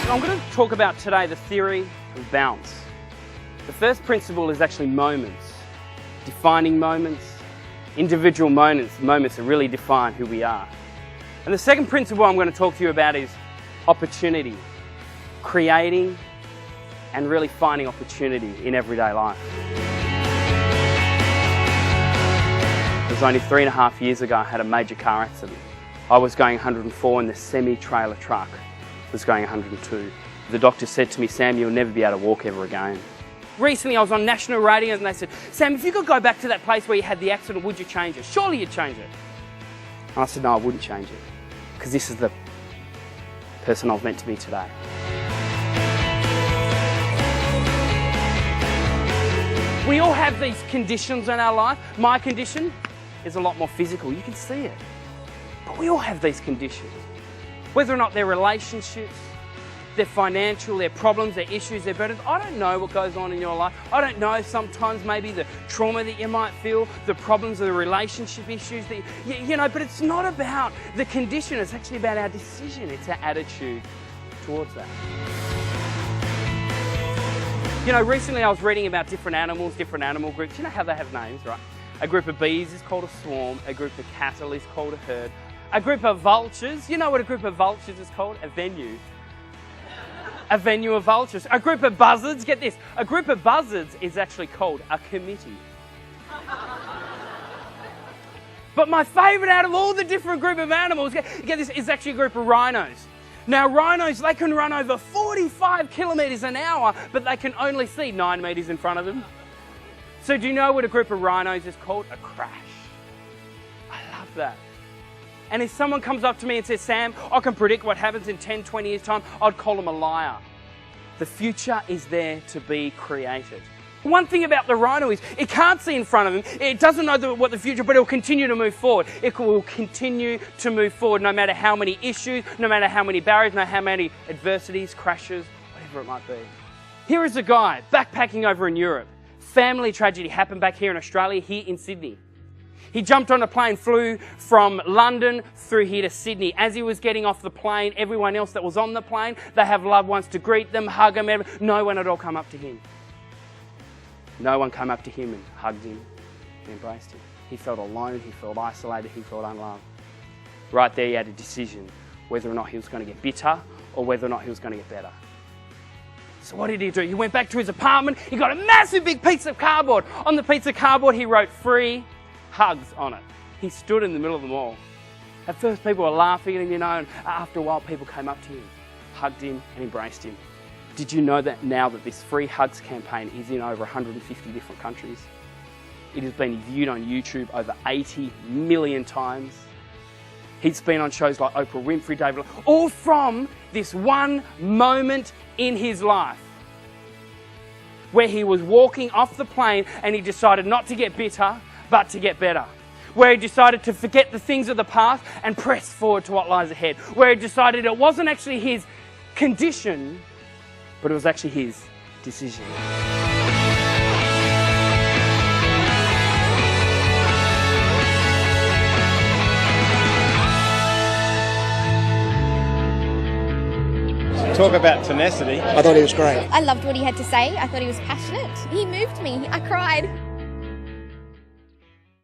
I'm going to talk about today the theory of bounce. The first principle is actually moments, defining moments, individual moments that really define who we are. And the second principle I'm going to talk to you about is opportunity, creating and really finding opportunity in everyday life. It was only 3.5 years ago I had a major car accident. I was going 104 and the semi-trailer truck was going 102. The doctor said to me, "Sam, you'll never be able to walk ever again." Recently I was on national radio and they said, "Sam, if you could go back to that place where you had the accident, would you change it? Surely you'd change it." And I said, "No, I wouldn't change it, because this is the person I was meant to be today." We all have these conditions in our life. My condition is a lot more physical, you can see it. But we all have these conditions. Whether or not they're relationships, they're financial, they're problems, they're issues, they're burdens. I don't know what goes on in your life. I don't know sometimes maybe the trauma that you might feel, the problems of the relationship issues that you know, but it's not about the condition, it's actually about our decision, it's our attitude towards that. You know, recently I was reading about different animals, different animal groups. You know how they have names, right? A group of bees is called a swarm, a group of cattle is called a herd, a group of vultures, you know what a group of vultures is called? A venue. A venue of vultures. A group of buzzards, get this, a group of buzzards is actually called a committee. But my favourite out of all the different group of animals, get this, is actually a group of rhinos. Now rhinos, they can run over 45 kilometres an hour, but they can only see 9 metres in front of them. So do you know what a group of rhinos is called? A crash. I love that. And if someone comes up to me and says, "Sam, I can predict what happens in 10, 20 years' time," I'd call them a liar. The future is there to be created. One thing about the rhino is it can't see in front of him. It doesn't know what the future, but it will continue to move forward. It will continue to move forward no matter how many issues, no matter how many barriers, no matter how many adversities, crashes, whatever it might be. Here is a guy backpacking over in Europe. Family tragedy happened back here in Australia, here in Sydney. He jumped on a plane, flew from London through here to Sydney. As he was getting off the plane, everyone else that was on the plane, they have loved ones to greet them, hug them. No one at all come up to him. No one came up to him and hugged him and embraced him. He felt alone, he felt isolated, he felt unloved. Right there he had a decision whether or not he was going to get bitter or whether or not he was going to get better. So what did he do? He went back to his apartment, he got a massive big piece of cardboard. On the piece of cardboard he wrote "free hugs" on it. He stood in the middle of them all. At first people were laughing at him, you know, and after a while people came up to him, hugged him and embraced him. Did you know that now that this Free Hugs campaign is in over 150 different countries? It has been viewed on YouTube over 80 million times. He's been on shows like Oprah Winfrey, David, all from this one moment in his life where he was walking off the plane and he decided not to get bitter, but to get better. Where he decided to forget the things of the past and press forward to what lies ahead. Where he decided it wasn't actually his condition, but it was actually his decision. Talk about tenacity. I thought he was great. I loved what he had to say. I thought he was passionate. He moved me. I cried.